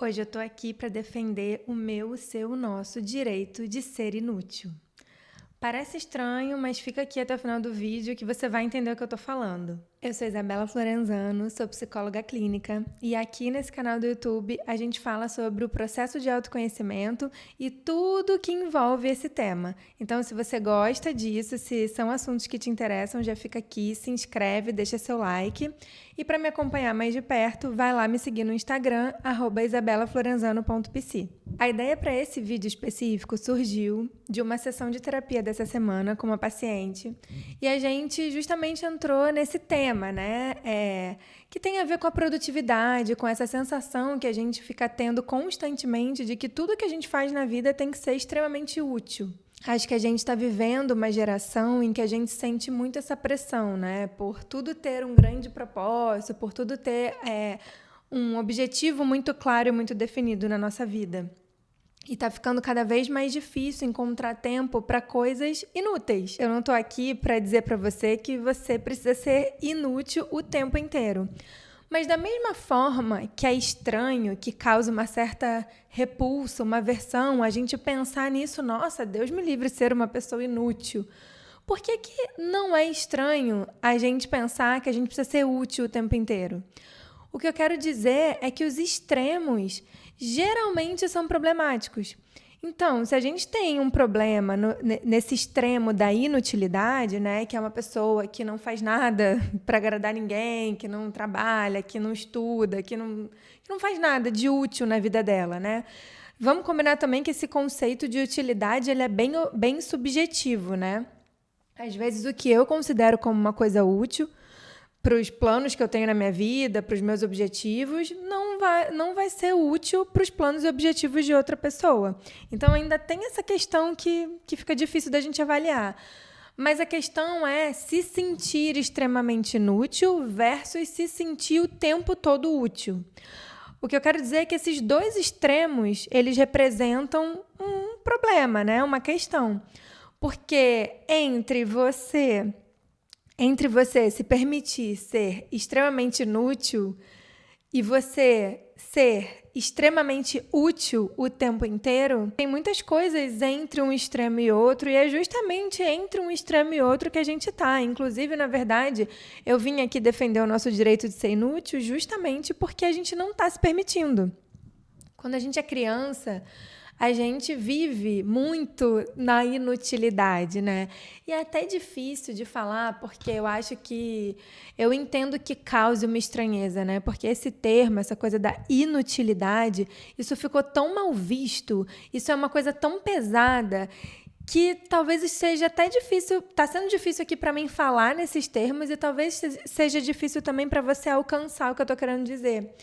Hoje eu tô aqui para defender o meu, o seu, o nosso direito de ser inútil. Parece estranho, mas fica aqui até o final do vídeo que você vai entender o que eu tô falando. Eu sou Isabela Florenzano, sou psicóloga clínica e aqui nesse canal do YouTube a gente fala sobre o processo de autoconhecimento e tudo que envolve esse tema. Então, se você gosta disso, se são assuntos que te interessam, já fica aqui, se inscreve, deixa seu like. E para me acompanhar mais de perto, vai lá me seguir no Instagram, @isabelaflorenzano.pc. A ideia para esse vídeo específico surgiu de uma sessão de terapia dessa semana com uma paciente e a gente justamente entrou nesse tema, né? Que tem a ver com a produtividade, com essa sensação que a gente fica tendo constantemente de que tudo que a gente faz na vida tem que ser extremamente útil. Acho que a gente está vivendo uma geração em que a gente sente muito essa pressão, né? Por tudo ter um grande propósito, por tudo ter um objetivo muito claro e muito definido na nossa vida. E tá ficando cada vez mais difícil encontrar tempo para coisas inúteis. Eu não tô aqui para dizer para você que você precisa ser inútil o tempo inteiro. Mas da mesma forma que é estranho, que causa uma certa repulsa, uma aversão, a gente pensar nisso, nossa, Deus me livre de ser uma pessoa inútil. Por que que não é estranho a gente pensar que a gente precisa ser útil o tempo inteiro? O que eu quero dizer é que os extremos geralmente são problemáticos. Então, se a gente tem um problema nesse extremo da inutilidade, né, que é uma pessoa que não faz nada para agradar ninguém, que não trabalha, que não estuda, que não faz nada de útil na vida dela, né? Vamos combinar também que esse conceito de utilidade ele é bem subjetivo, né? Às vezes o que eu considero como uma coisa útil para os planos que eu tenho na minha vida, para os meus objetivos, não vai ser útil para os planos e objetivos de outra pessoa. Então, ainda tem essa questão que fica difícil da gente avaliar. Mas a questão é se sentir extremamente inútil versus se sentir o tempo todo útil. O que eu quero dizer é que esses dois extremos, eles representam um problema, né? Uma questão. Porque entre você se permitir ser extremamente inútil e você ser extremamente útil o tempo inteiro, tem muitas coisas entre um extremo e outro, e é justamente entre um extremo e outro que a gente tá. Inclusive, na verdade, eu vim aqui defender o nosso direito de ser inútil justamente porque a gente não está se permitindo. Quando a gente é criança, a gente vive muito na inutilidade, né? E é até difícil de falar, porque eu entendo que cause uma estranheza, né? Porque esse termo, essa coisa da inutilidade, isso ficou tão mal visto, isso é uma coisa tão pesada, que talvez seja até difícil, tá sendo difícil aqui para mim falar nesses termos e talvez seja difícil também para você alcançar o que eu tô querendo dizer.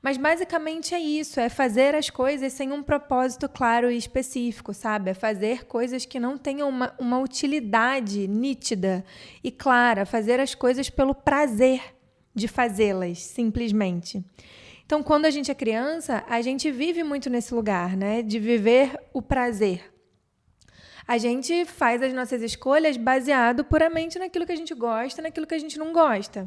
Mas basicamente é isso, é fazer as coisas sem um propósito claro e específico, sabe? É fazer coisas que não tenham uma utilidade nítida e clara, fazer as coisas pelo prazer de fazê-las, simplesmente. Então, quando a gente é criança, a gente vive muito nesse lugar, né? De viver o prazer. A gente faz as nossas escolhas baseado puramente naquilo que a gente gosta, naquilo que a gente não gosta.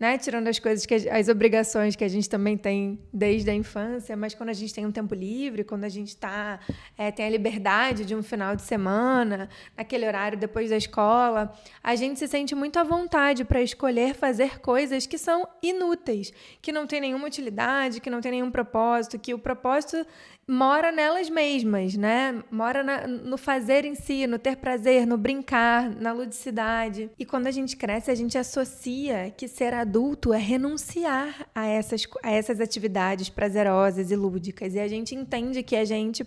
Né? Tirando as coisas as obrigações que a gente também tem desde a infância, mas quando a gente tem um tempo livre, quando a gente tem a liberdade de um final de semana, naquele horário depois da escola, a gente se sente muito à vontade para escolher fazer coisas que são inúteis, que não têm nenhuma utilidade, que não têm nenhum propósito, que o propósito mora nelas mesmas, né? Mora no fazer em si, no ter prazer, no brincar, na ludicidade. E quando a gente cresce, a gente associa que ser adulto é renunciar a essas atividades prazerosas e lúdicas. E a gente entende que a gente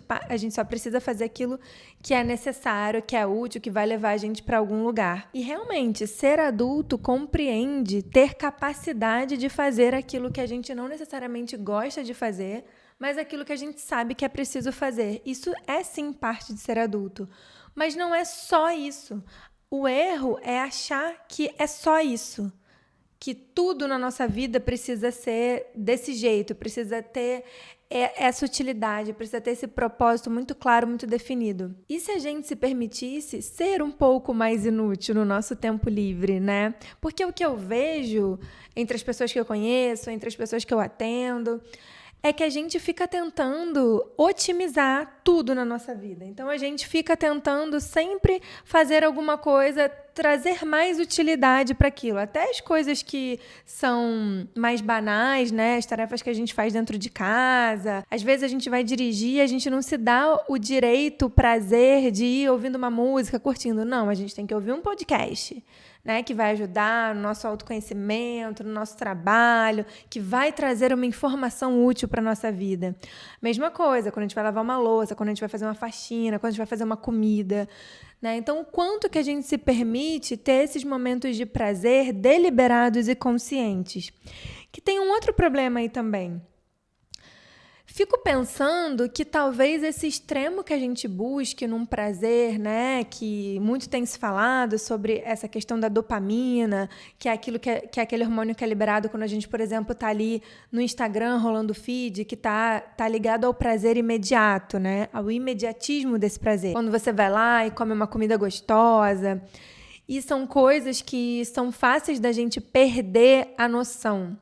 só precisa fazer aquilo que é necessário, que é útil, que vai levar a gente para algum lugar. E realmente, ser adulto compreende ter capacidade de fazer aquilo que a gente não necessariamente gosta de fazer, mas aquilo que a gente sabe que é preciso fazer. Isso é sim parte de ser adulto. Mas não é só isso. O erro é achar que é só isso. Que tudo na nossa vida precisa ser desse jeito, precisa ter essa utilidade, precisa ter esse propósito muito claro, muito definido. E se a gente se permitisse ser um pouco mais inútil no nosso tempo livre, né? Porque o que eu vejo entre as pessoas que eu conheço, entre as pessoas que eu atendo, é que a gente fica tentando otimizar tudo na nossa vida. Então, a gente fica tentando sempre fazer alguma coisa, trazer mais utilidade para aquilo. Até as coisas que são mais banais, né? As tarefas que a gente faz dentro de casa. Às vezes a gente vai dirigir e a gente não se dá o direito, o prazer de ir ouvindo uma música, curtindo. Não, a gente tem que ouvir um podcast, né, que vai ajudar no nosso autoconhecimento, no nosso trabalho, que vai trazer uma informação útil para a nossa vida. Mesma coisa, quando a gente vai lavar uma louça, quando a gente vai fazer uma faxina, quando a gente vai fazer uma comida, né? Então, o quanto que a gente se permite ter esses momentos de prazer deliberados e conscientes. Que tem um outro problema aí também. Fico pensando que talvez esse extremo que a gente busque num prazer, né, que muito tem se falado sobre essa questão da dopamina, que é aquilo que é aquele hormônio que é liberado quando a gente, por exemplo, está ali no Instagram rolando o feed, que tá ligado ao prazer imediato, né, ao imediatismo desse prazer. Quando você vai lá e come uma comida gostosa, e são coisas que são fáceis da gente perder a noção.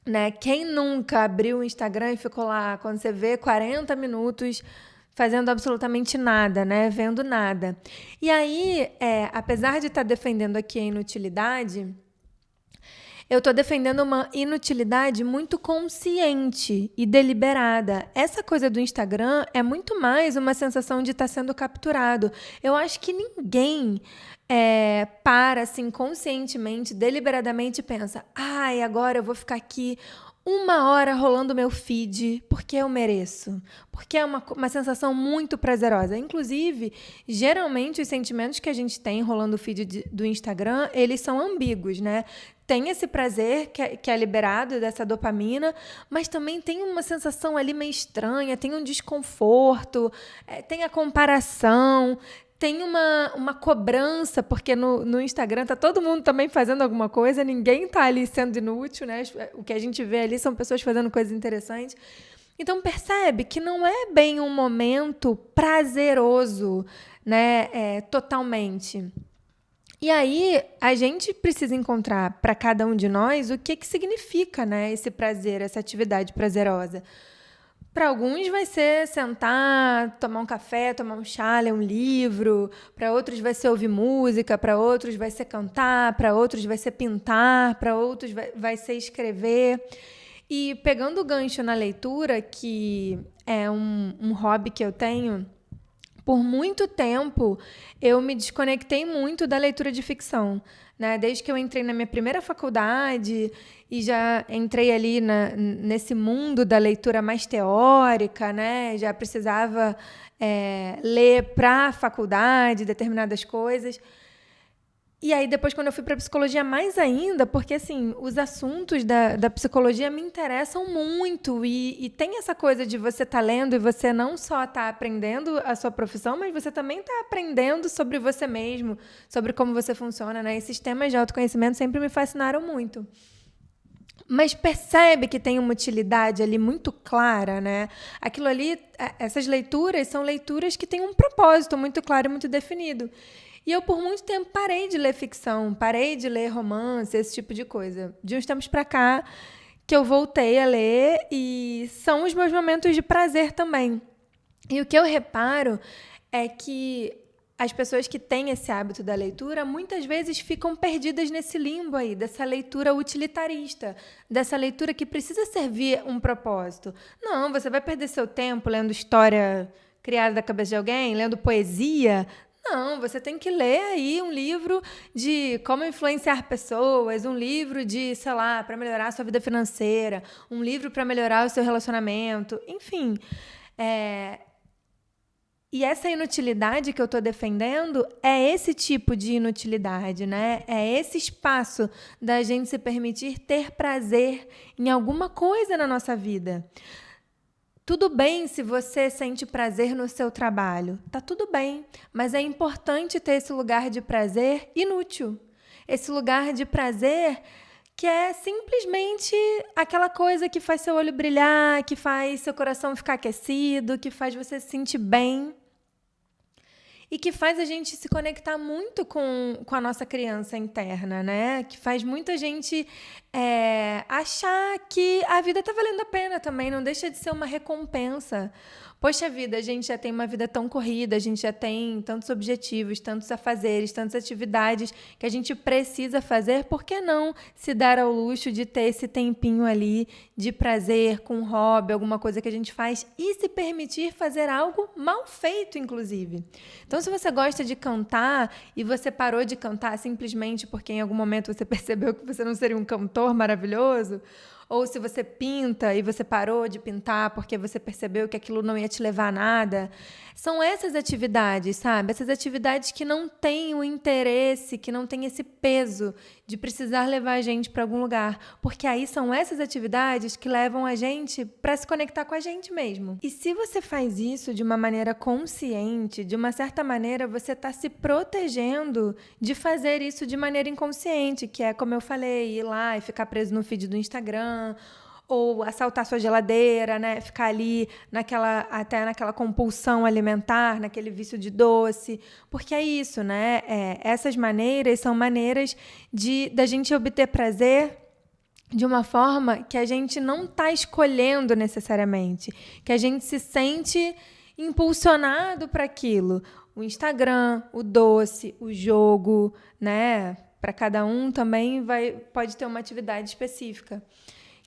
Né? Quem nunca abriu o Instagram e ficou lá, quando você vê 40 minutos fazendo absolutamente nada, né? Vendo nada. E aí, apesar de estar defendendo aqui a inutilidade, eu estou defendendo uma inutilidade muito consciente e deliberada. Essa coisa do Instagram é muito mais uma sensação de estar sendo capturado. Eu acho que ninguém para, assim, conscientemente, deliberadamente pensa: ai, agora eu vou ficar aqui 1 hora rolando meu feed porque eu mereço. Porque é uma sensação muito prazerosa. Inclusive, geralmente os sentimentos que a gente tem rolando o feed do Instagram, eles são ambíguos, né? Tem esse prazer que é liberado dessa dopamina, mas também tem uma sensação ali meio estranha, tem um desconforto, tem a comparação, tem uma cobrança, porque no Instagram tá todo mundo também fazendo alguma coisa, ninguém tá ali sendo inútil, né? O que a gente vê ali são pessoas fazendo coisas interessantes. Então, percebe que não é bem um momento prazeroso, né? Totalmente. E aí, a gente precisa encontrar para cada um de nós o que significa, né, esse prazer, essa atividade prazerosa. Para alguns vai ser sentar, tomar um café, tomar um chá, ler um livro. Para outros vai ser ouvir música. Para outros vai ser cantar. Para outros vai ser pintar. Para outros vai ser escrever. E pegando o gancho na leitura, que é um hobby que eu tenho, por muito tempo eu me desconectei muito da leitura de ficção, né? Desde que eu entrei na minha primeira faculdade e já entrei ali nesse mundo da leitura mais teórica, né? Já precisava ler para a faculdade determinadas coisas. E aí, depois, quando eu fui para psicologia, mais ainda, porque, assim, os assuntos da psicologia me interessam muito. E tem essa coisa de você estar lendo e você não só está aprendendo a sua profissão, mas você também está aprendendo sobre você mesmo, sobre como você funciona, né? Esses temas de autoconhecimento sempre me fascinaram muito. Mas percebe que tem uma utilidade ali muito clara, né? Aquilo ali, essas leituras são leituras que têm um propósito muito claro e muito definido. E eu, por muito tempo, parei de ler ficção, parei de ler romance, esse tipo de coisa. De uns tempos para cá, que eu voltei a ler, e são os meus momentos de prazer também. E o que eu reparo é que as pessoas que têm esse hábito da leitura, muitas vezes ficam perdidas nesse limbo aí, dessa leitura utilitarista, dessa leitura que precisa servir um propósito. Não, você vai perder seu tempo lendo história criada da cabeça de alguém, lendo poesia. Não, você tem que ler aí um livro de como influenciar pessoas, um livro de, sei lá, para melhorar a sua vida financeira, um livro para melhorar o seu relacionamento, enfim. E essa inutilidade que eu estou defendendo é esse tipo de inutilidade, né? É esse espaço da gente se permitir ter prazer em alguma coisa na nossa vida. Tudo bem se você sente prazer no seu trabalho, tá tudo bem, mas é importante ter esse lugar de prazer inútil, esse lugar de prazer que é simplesmente aquela coisa que faz seu olho brilhar, que faz seu coração ficar aquecido, que faz você se sentir bem. e que faz a gente se conectar muito com a nossa criança interna, né? Que faz muita gente achar que a vida tá valendo a pena também, não deixa de ser uma recompensa. Poxa vida, a gente já tem uma vida tão corrida, a gente já tem tantos objetivos, tantos afazeres, tantas atividades que a gente precisa fazer, por que não se dar ao luxo de ter esse tempinho ali de prazer com um hobby, alguma coisa que a gente faz e se permitir fazer algo mal feito, inclusive. Então, se você gosta de cantar e você parou de cantar simplesmente porque em algum momento você percebeu que você não seria um cantor maravilhoso, ou se você pinta e você parou de pintar porque você percebeu que aquilo não ia te levar a nada. São essas atividades, sabe? Essas atividades que não têm o interesse, que não têm esse peso de precisar levar a gente para algum lugar. Porque aí são essas atividades que levam a gente para se conectar com a gente mesmo. E se você faz isso de uma maneira consciente, de uma certa maneira, você está se protegendo de fazer isso de maneira inconsciente, que é, como eu falei, ir lá e ficar preso no feed do Instagram, ou assaltar sua geladeira, né? Ficar ali até naquela compulsão alimentar, naquele vício de doce. Porque é isso, né? Essas maneiras são maneiras da gente obter prazer de uma forma que a gente não está escolhendo necessariamente, que a gente se sente impulsionado para aquilo. O Instagram, o doce, o jogo, né? Para cada um também pode ter uma atividade específica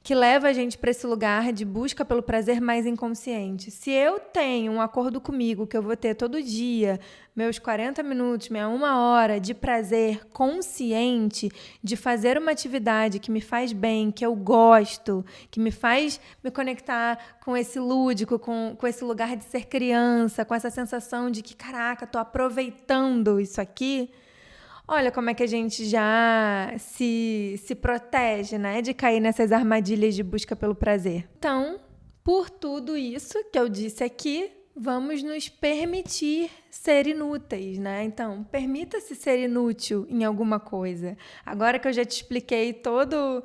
que leva a gente para esse lugar de busca pelo prazer mais inconsciente. Se eu tenho um acordo comigo que eu vou ter todo dia, meus 40 minutos, minha 1 hora de prazer consciente, de fazer uma atividade que me faz bem, que eu gosto, que me faz me conectar com esse lúdico, com esse lugar de ser criança, com essa sensação de que, caraca, estou aproveitando isso aqui. Olha como é que a gente já se protege, né, de cair nessas armadilhas de busca pelo prazer. Então, por tudo isso que eu disse aqui, vamos nos permitir ser inúteis, né? Então, permita-se ser inútil em alguma coisa. Agora que eu já te expliquei toda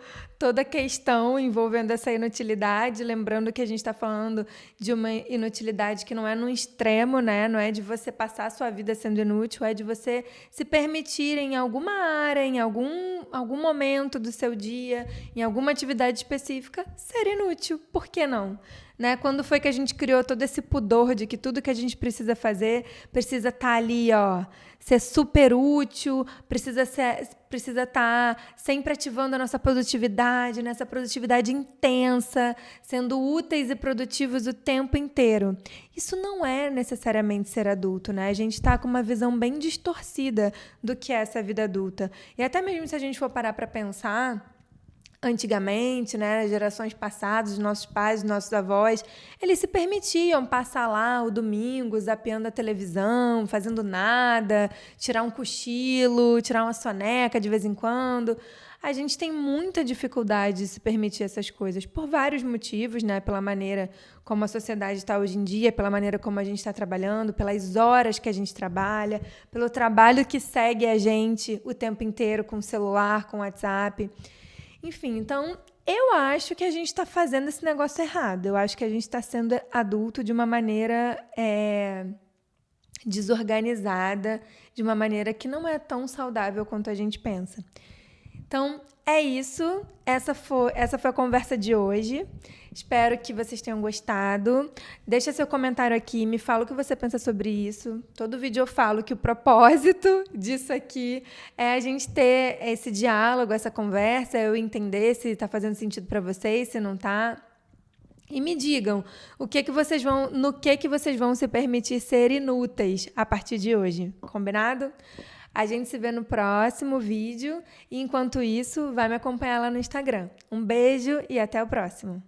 a questão envolvendo essa inutilidade, lembrando que a gente está falando de uma inutilidade que não é no extremo, né? Não é de você passar a sua vida sendo inútil, é de você se permitir em alguma área, em algum momento do seu dia, em alguma atividade específica, ser inútil. Por que não? Né? Quando foi que a gente criou todo esse pudor de que tudo que a gente precisa fazer precisa estar ali, ó, ser super útil, precisa estar sempre ativando a nossa produtividade, nessa produtividade intensa, sendo úteis e produtivos o tempo inteiro. Isso não é necessariamente ser adulto, né? A gente está com uma visão bem distorcida do que é essa vida adulta. E até mesmo se a gente for parar para pensar, antigamente, né, gerações passadas, os nossos pais, os nossos avós, eles se permitiam passar lá o domingo zapeando a televisão, fazendo nada, tirar um cochilo, tirar uma soneca de vez em quando. A gente tem muita dificuldade de se permitir essas coisas por vários motivos, né? Pela maneira como a sociedade está hoje em dia, pela maneira como a gente está trabalhando, pelas horas que a gente trabalha, pelo trabalho que segue a gente o tempo inteiro com o celular, com o WhatsApp. Enfim, então, eu acho que a gente está fazendo esse negócio errado. Eu acho que a gente está sendo adulto de uma maneira desorganizada, de uma maneira que não é tão saudável quanto a gente pensa. Então, é isso. Essa foi a conversa de hoje. Espero que vocês tenham gostado. Deixa seu comentário aqui, me fala o que você pensa sobre isso. Todo vídeo eu falo que o propósito disso aqui é a gente ter esse diálogo, essa conversa, eu entender se está fazendo sentido para vocês, se não está. E me digam no que vocês vão se permitir ser inúteis a partir de hoje. Combinado? A gente se vê no próximo vídeo e, enquanto isso, vai me acompanhar lá no Instagram. Um beijo e até o próximo!